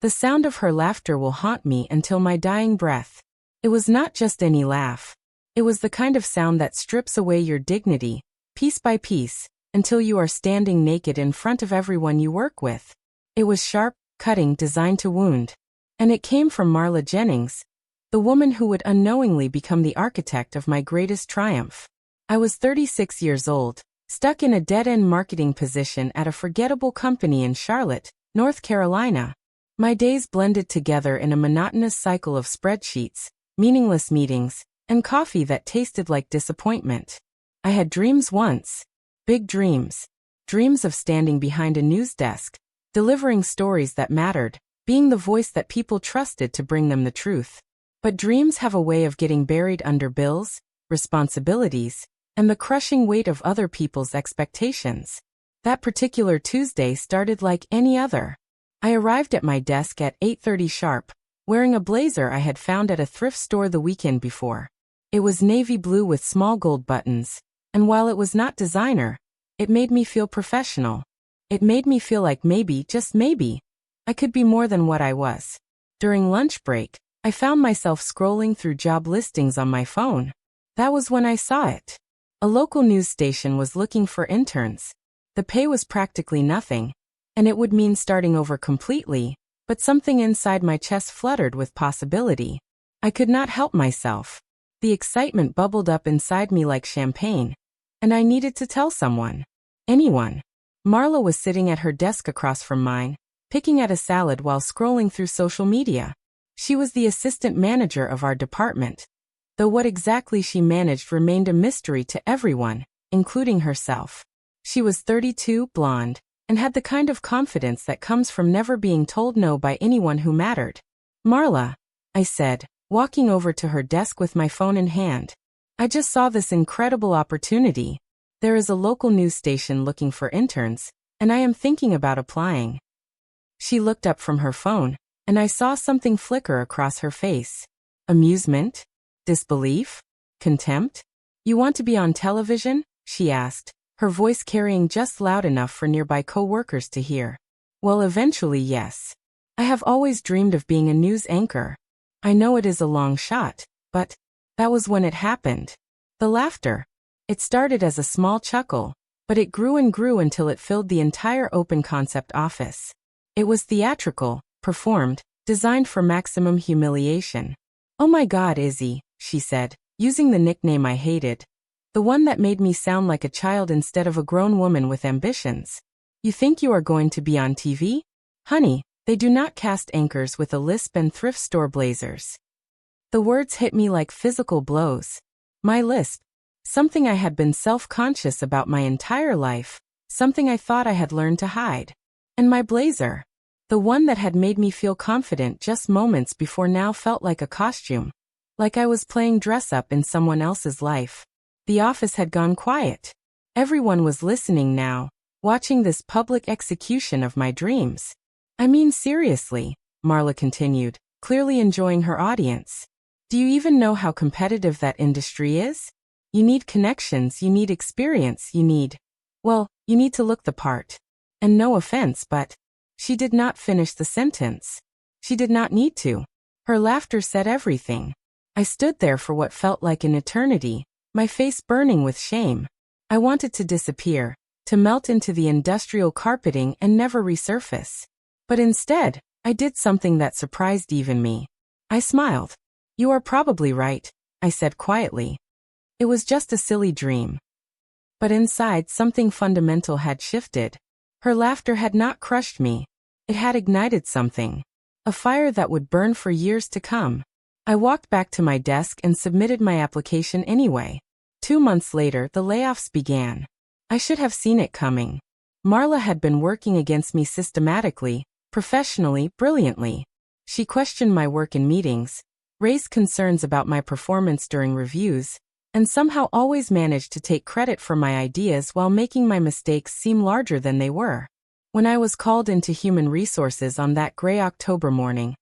The sound of her laughter will haunt me until my dying breath. It was not just any laugh. It was the kind of sound that strips away your dignity, piece by piece, until you are standing naked in front of everyone you work with. It was sharp, cutting, designed to wound. And it came from Marla Jennings, the woman who would unknowingly become the architect of my greatest triumph. I was 36 years old, stuck in a dead-end marketing position at a forgettable company in Charlotte, North Carolina. My days blended together in a monotonous cycle of spreadsheets, meaningless meetings, and coffee that tasted like disappointment. I had dreams once. Big dreams. Dreams of standing behind a news desk, delivering stories that mattered, being the voice that people trusted to bring them the truth. But dreams have a way of getting buried under bills, responsibilities, and the crushing weight of other people's expectations. That particular Tuesday started like any other. I arrived at my desk at 8:30 sharp, wearing a blazer I had found at a thrift store the weekend before. It was navy blue with small gold buttons, and while it was not designer, it made me feel professional. It made me feel like maybe, just maybe, I could be more than what I was. During lunch break, I found myself scrolling through job listings on my phone. That was when I saw it. A local news station was looking for interns. The pay was practically nothing, and it would mean starting over completely, but something inside my chest fluttered with possibility. I could not help myself. The excitement bubbled up inside me like champagne, and I needed to tell someone. Anyone. Marla was sitting at her desk across from mine, picking at a salad while scrolling through social media. She was the assistant manager of our department, though what exactly she managed remained a mystery to everyone, including herself. She was 32, blonde, and had the kind of confidence that comes from never being told no by anyone who mattered. "Marla," I said, walking over to her desk with my phone in hand. "I just saw this incredible opportunity. There is a local news station looking for interns, and I am thinking about applying." She looked up from her phone, and I saw something flicker across her face. Amusement? Disbelief? Contempt? "You want to be on television?" she asked, her voice carrying just loud enough for nearby coworkers to hear. "Well, eventually, yes. I have always dreamed of being a news anchor. I know it is a long shot, but that was when it happened." The laughter. It started as a small chuckle, but it grew and grew until it filled the entire open concept office. It was theatrical, performed, designed for maximum humiliation. "Oh my God, Izzy," she said, using the nickname I hated. The one that made me sound like a child instead of a grown woman with ambitions. "You think you are going to be on TV? Honey, they do not cast anchors with a lisp and thrift store blazers." The words hit me like physical blows. My lisp. Something I had been self-conscious about my entire life, something I thought I had learned to hide. And my blazer. The one that had made me feel confident just moments before now felt like a costume. Like I was playing dress-up in someone else's life. The office had gone quiet. Everyone was listening now, watching this public execution of my dreams. "I mean seriously," Marla continued, clearly enjoying her audience. "Do you even know how competitive that industry is? You need connections, you need experience, you need to look the part. And no offense, but..." She did not finish the sentence. She did not need to. Her laughter said everything. I stood there for what felt like an eternity, my face burning with shame. I wanted to disappear, to melt into the industrial carpeting and never resurface. But instead, I did something that surprised even me. I smiled. "You are probably right," I said quietly. It was just a silly dream. But inside, something fundamental had shifted. Her laughter had not crushed me. It had ignited something. A fire that would burn for years to come. I walked back to my desk and submitted my application anyway. 2 months later, the layoffs began. I should have seen it coming. Marla had been working against me systematically, professionally, brilliantly. She questioned my work in meetings, raised concerns about my performance during reviews, and somehow always managed to take credit for my ideas while making my mistakes seem larger than they were. When I was called into human resources on that gray October morning,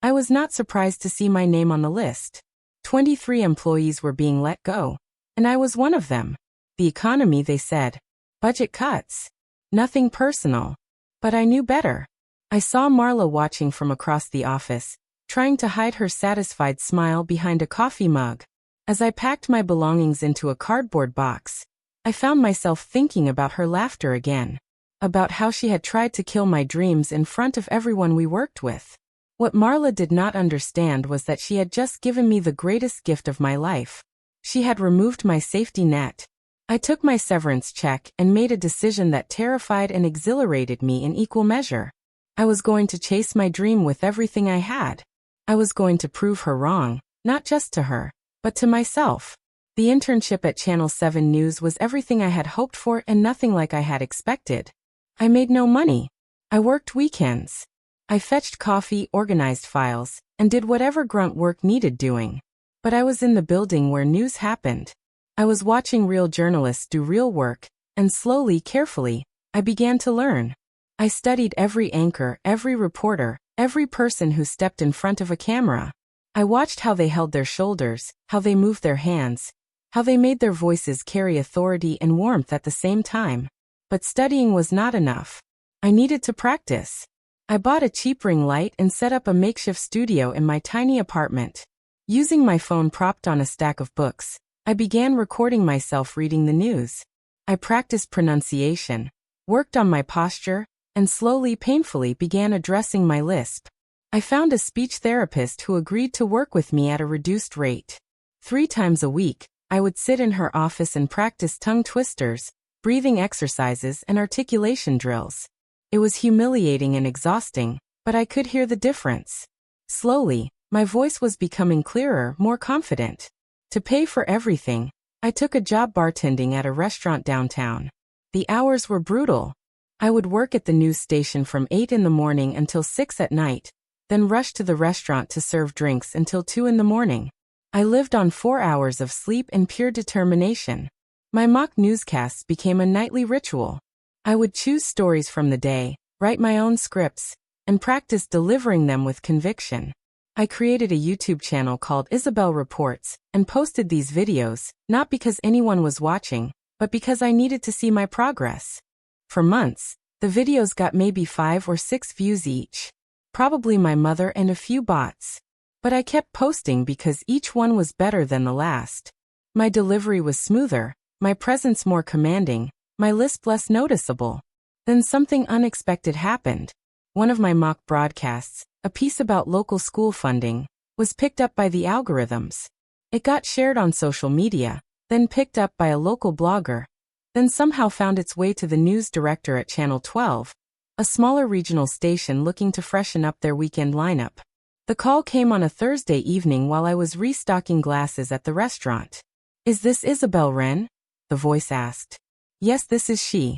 I was not surprised to see my name on the list. 23 employees were being let go, and I was one of them. The economy, they said. Budget cuts. Nothing personal. But I knew better. I saw Marla watching from across the office, trying to hide her satisfied smile behind a coffee mug. As I packed my belongings into a cardboard box, I found myself thinking about her laughter again, about how she had tried to kill my dreams in front of everyone we worked with. What Marla did not understand was that she had just given me the greatest gift of my life. She had removed my safety net. I took my severance check and made a decision that terrified and exhilarated me in equal measure. I was going to chase my dream with everything I had. I was going to prove her wrong, not just to her, but to myself. The internship at Channel 7 News was everything I had hoped for and nothing like I had expected. I made no money. I worked weekends. I fetched coffee, organized files, and did whatever grunt work needed doing. But I was in the building where news happened. I was watching real journalists do real work, and slowly, carefully, I began to learn. I studied every anchor, every reporter, every person who stepped in front of a camera. I watched how they held their shoulders, how they moved their hands, how they made their voices carry authority and warmth at the same time. But studying was not enough. I needed to practice. I bought a cheap ring light and set up a makeshift studio in my tiny apartment. Using my phone propped on a stack of books, I began recording myself reading the news. I practiced pronunciation, worked on my posture, and slowly, painfully began addressing my lisp. I found a speech therapist who agreed to work with me at a reduced rate. 3 times a week, I would sit in her office and practice tongue twisters, breathing exercises, and articulation drills. It was humiliating and exhausting, but I could hear the difference. Slowly, my voice was becoming clearer, more confident. To pay for everything, I took a job bartending at a restaurant downtown. The hours were brutal. I would work at the news station from 8 in the morning until 6 at night, then rush to the restaurant to serve drinks until 2 in the morning. I lived on 4 hours of sleep and pure determination. My mock newscasts became a nightly ritual. I would choose stories from the day, write my own scripts, and practice delivering them with conviction. I created a YouTube channel called Isabel Reports and posted these videos, not because anyone was watching, but because I needed to see my progress. For months, the videos got maybe 5 or 6 views each. Probably my mother and a few bots. But I kept posting because each one was better than the last. My delivery was smoother, my presence more commanding, my lisp less noticeable. Then something unexpected happened. One of my mock broadcasts, a piece about local school funding, was picked up by the algorithms. It got shared on social media, then picked up by a local blogger, then somehow found its way to the news director at Channel 12, a smaller regional station looking to freshen up their weekend lineup. The call came on a Thursday evening while I was restocking glasses at the restaurant. "Is this Isabel Wren?" the voice asked. "Yes, this is she.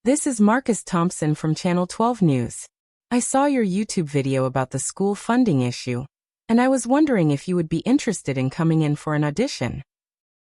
This is Marcus Thompson from Channel 12 News. I saw your YouTube video about the school funding issue, and I was wondering if you would be interested in coming in for an audition."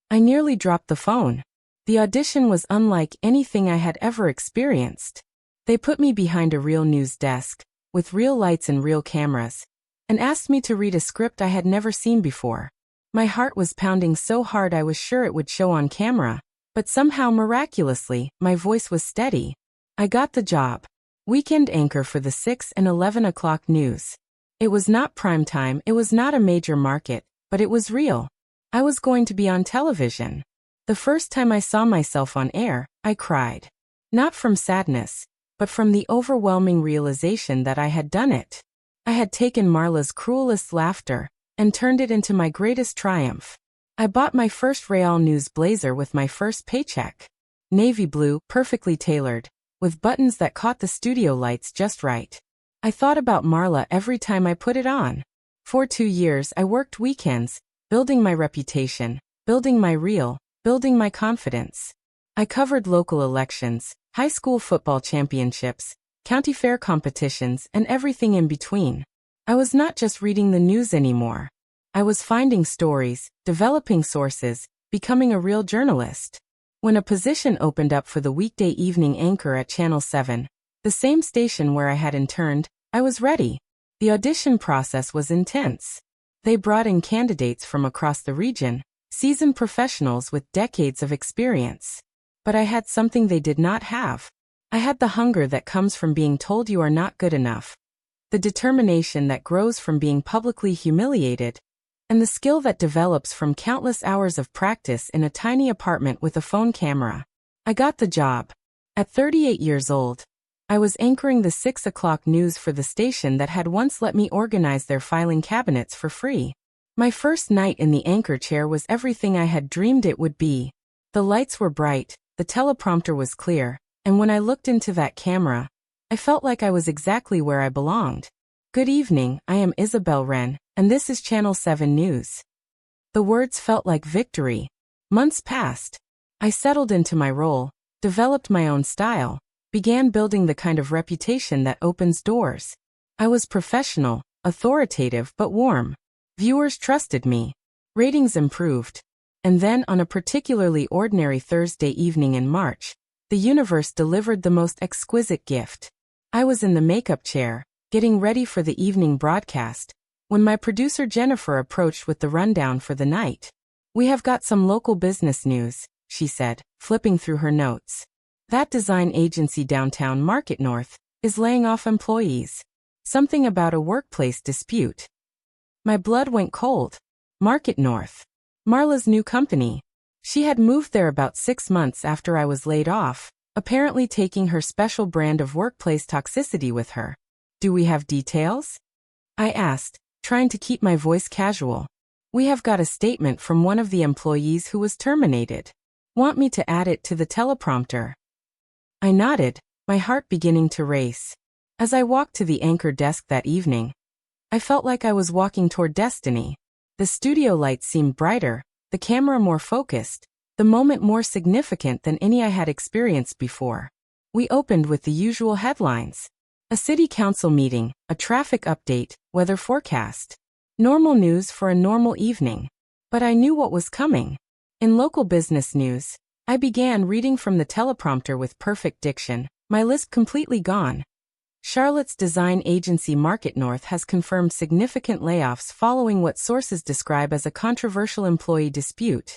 I nearly dropped the phone. The audition was unlike anything I had ever experienced. They put me behind a real news desk, with real lights and real cameras, and asked me to read a script I had never seen before. My heart was pounding so hard I was sure it would show on camera, but somehow miraculously, my voice was steady. I got the job. Weekend anchor for the 6 and 11 o'clock news. It was not prime time, it was not a major market, but it was real. I was going to be on television. The first time I saw myself on air, I cried. Not from sadness, but from the overwhelming realization that I had done it. I had taken Marla's cruelest laughter and turned it into my greatest triumph. I bought my first Real News blazer with my first paycheck. Navy blue, perfectly tailored, with buttons that caught the studio lights just right. I thought about Marla every time I put it on. For 2 years I worked weekends, building my reputation, building my reel, building my confidence. I covered local elections, high school football championships, county fair competitions, and everything in between. I was not just reading the news anymore. I was finding stories, developing sources, becoming a real journalist. When a position opened up for the weekday evening anchor at Channel 7, the same station where I had interned, I was ready. The audition process was intense. They brought in candidates from across the region, seasoned professionals with decades of experience. But I had something they did not have. I had the hunger that comes from being told you are not good enough, the determination that grows from being publicly humiliated, and the skill that develops from countless hours of practice in a tiny apartment with a phone camera. I got the job. At 38 years old, I was anchoring the 6 o'clock news for the station that had once let me organize their filing cabinets for free. My first night in the anchor chair was everything I had dreamed it would be. The lights were bright, the teleprompter was clear, and when I looked into that camera, I felt like I was exactly where I belonged. Good evening, I am Isabel Wren, and this is Channel 7 News. The words felt like victory. Months passed. I settled into my role, developed my own style, began building the kind of reputation that opens doors. I was professional, authoritative but warm. Viewers trusted me. Ratings improved. And then on a particularly ordinary Thursday evening in March, the universe delivered the most exquisite gift. I was in the makeup chair, getting ready for the evening broadcast, when my producer Jennifer approached with the rundown for the night. "We have got some local business news," she said, flipping through her notes. "That design agency downtown Market North is laying off employees. Something about a workplace dispute." My blood went cold. Market North. Marla's new company. She had moved there about 6 months after I was laid off, apparently taking her special brand of workplace toxicity with her. "Do we have details?" I asked, trying to keep my voice casual. "We have got a statement from one of the employees who was terminated. Want me to add it to the teleprompter?" I nodded, my heart beginning to race. As I walked to the anchor desk that evening, I felt like I was walking toward destiny. The studio lights seemed brighter, the camera more focused, the moment more significant than any I had experienced before. We opened with the usual headlines. A city council meeting, a traffic update, weather forecast. Normal news for a normal evening. But I knew what was coming. In local business news, I began reading from the teleprompter with perfect diction, my lisp completely gone. Charlotte's design agency Market North has confirmed significant layoffs following what sources describe as a controversial employee dispute.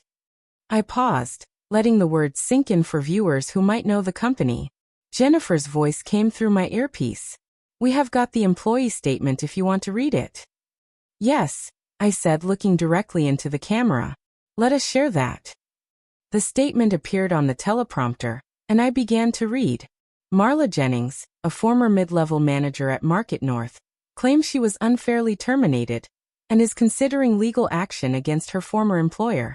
I paused, letting the words sink in for viewers who might know the company. Jennifer's voice came through my earpiece. "We have got the employee statement if you want to read it." "Yes," I said, looking directly into the camera. "Let us share that." The statement appeared on the teleprompter, and I began to read. Marla Jennings, a former mid-level manager at Market North, claims she was unfairly terminated and is considering legal action against her former employer.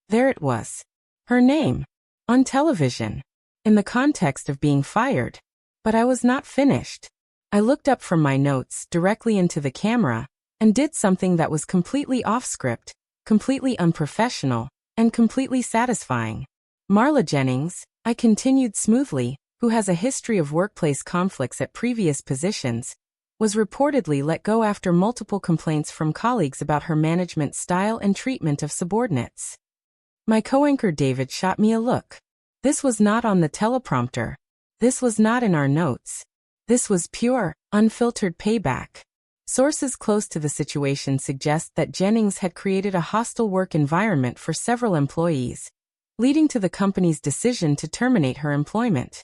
There it was. Her name. On television. In the context of being fired. But I was not finished. I looked up from my notes directly into the camera and did something that was completely off-script, completely unprofessional, and completely satisfying. Marla Jennings, I continued smoothly, who has a history of workplace conflicts at previous positions, was reportedly let go after multiple complaints from colleagues about her management style and treatment of subordinates. My co-anchor David shot me a look. This was not on the teleprompter. This was not in our notes. This was pure, unfiltered payback. Sources close to the situation suggest that Jennings had created a hostile work environment for several employees, leading to the company's decision to terminate her employment.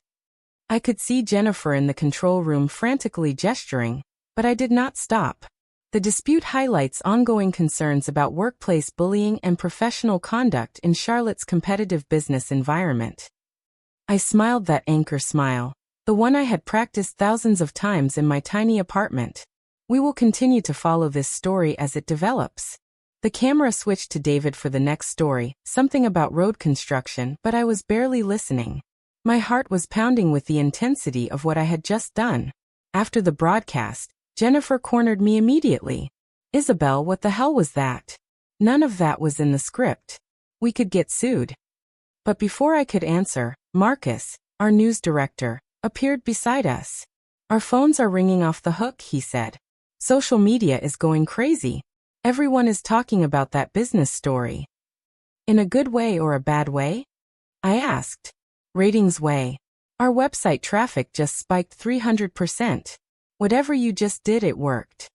I could see Jennifer in the control room frantically gesturing, but I did not stop. The dispute highlights ongoing concerns about workplace bullying and professional conduct in Charlotte's competitive business environment. I smiled that anchor smile, the one I had practiced thousands of times in my tiny apartment. We will continue to follow this story as it develops. The camera switched to David for the next story, something about road construction, but I was barely listening. My heart was pounding with the intensity of what I had just done. After the broadcast, Jennifer cornered me immediately. "Isabel, what the hell was that? None of that was in the script. We could get sued." But before I could answer, Marcus, our news director, appeared beside us. "Our phones are ringing off the hook," he said. "Social media is going crazy. Everyone is talking about that business story." "In a good way or a bad way?" I asked. "Ratings way. Our website traffic just spiked 300%. Whatever you just did, it worked."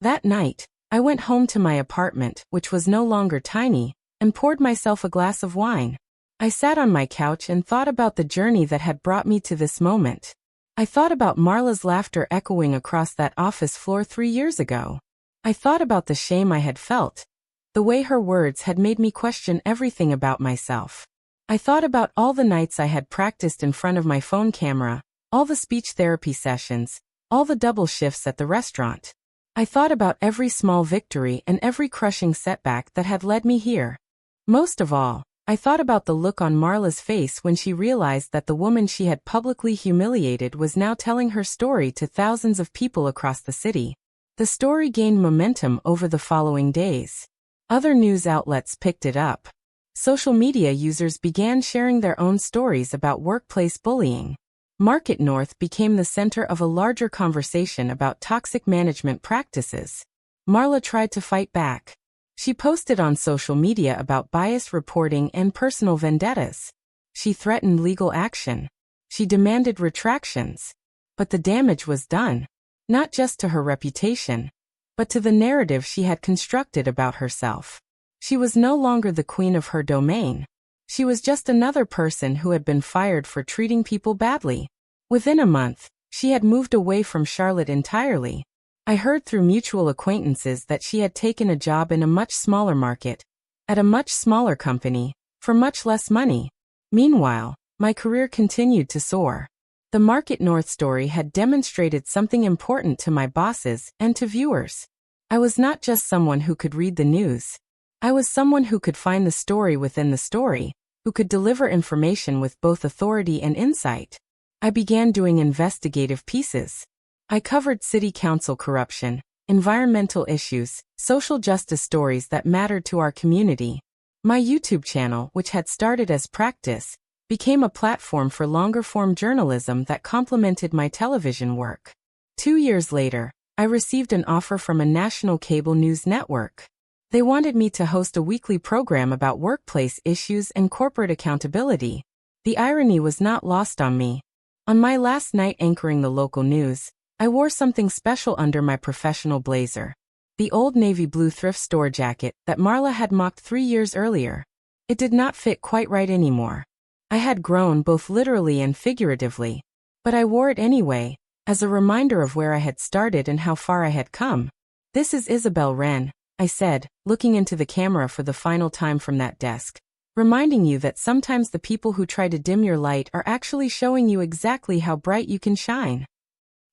That night, I went home to my apartment, which was no longer tiny, and poured myself a glass of wine. I sat on my couch and thought about the journey that had brought me to this moment. I thought about Marla's laughter echoing across that office floor 3 years ago. I thought about the shame I had felt, the way her words had made me question everything about myself. I thought about all the nights I had practiced in front of my phone camera, all the speech therapy sessions, all the double shifts at the restaurant. I thought about every small victory and every crushing setback that had led me here. Most of all, I thought about the look on Marla's face when she realized that the woman she had publicly humiliated was now telling her story to thousands of people across the city. The story gained momentum over the following days. Other news outlets picked it up. Social media users began sharing their own stories about workplace bullying. Market North became the center of a larger conversation about toxic management practices. Marla tried to fight back. She posted on social media about biased reporting and personal vendettas. She threatened legal action. She demanded retractions. But the damage was done. Not just to her reputation, but to the narrative she had constructed about herself. She was no longer the queen of her domain. She was just another person who had been fired for treating people badly. Within a month, she had moved away from Charlotte entirely. I heard through mutual acquaintances that she had taken a job in a much smaller market, at a much smaller company, for much less money. Meanwhile, my career continued to soar. The Market North story had demonstrated something important to my bosses and to viewers. I was not just someone who could read the news. I was someone who could find the story within the story, who could deliver information with both authority and insight. I began doing investigative pieces. I covered city council corruption, environmental issues, social justice stories that mattered to our community. My YouTube channel, which had started as practice, became a platform for longer-form journalism that complemented my television work. 2 years later, I received an offer from a national cable news network. They wanted me to host a weekly program about workplace issues and corporate accountability. The irony was not lost on me. On my last night anchoring the local news, I wore something special under my professional blazer. The old navy blue thrift store jacket that Marla had mocked 3 years earlier. It did not fit quite right anymore. I had grown both literally and figuratively. But I wore it anyway, as a reminder of where I had started and how far I had come. "This is Isabel Wren," I said, looking into the camera for the final time from that desk, reminding you that sometimes the people who try to dim your light are actually showing you exactly how bright you can shine.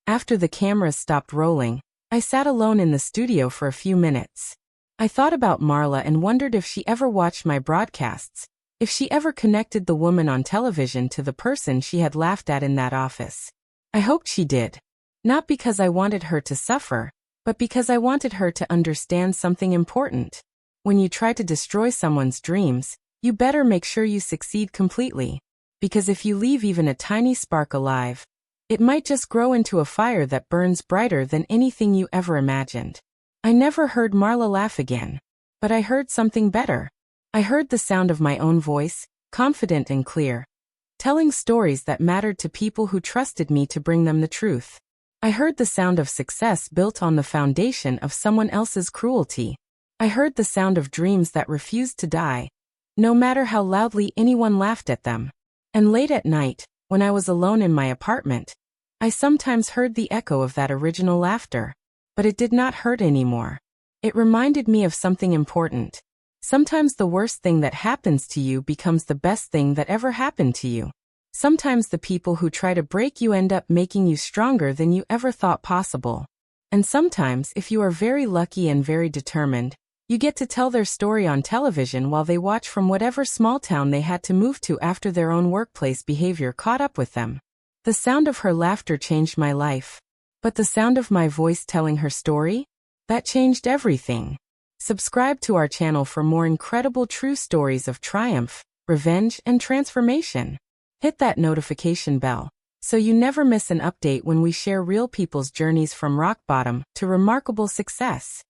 After the cameras stopped rolling, I sat alone in the studio for a few minutes. I thought about Marla and wondered if she ever watched my broadcasts, if she ever connected the woman on television to the person she had laughed at in that office. I hoped she did. Not because I wanted her to suffer, but because I wanted her to understand something important. When you try to destroy someone's dreams, you better make sure you succeed completely. Because if you leave even a tiny spark alive, it might just grow into a fire that burns brighter than anything you ever imagined. I never heard Marla laugh again. But I heard something better. I heard the sound of my own voice, confident and clear, telling stories that mattered to people who trusted me to bring them the truth. I heard the sound of success built on the foundation of someone else's cruelty. I heard the sound of dreams that refused to die, no matter how loudly anyone laughed at them. And late at night, when I was alone in my apartment, I sometimes heard the echo of that original laughter. But it did not hurt anymore. It reminded me of something important. Sometimes the worst thing that happens to you becomes the best thing that ever happened to you. Sometimes the people who try to break you end up making you stronger than you ever thought possible. And sometimes, if you are very lucky and very determined, you get to tell their story on television while they watch from whatever small town they had to move to after their own workplace behavior caught up with them. The sound of her laughter changed my life. But the sound of my voice telling her story? That changed everything. Subscribe to our channel for more incredible true stories of triumph, revenge, and transformation. Hit that notification bell, so you never miss an update when we share real people's journeys from rock bottom to remarkable success.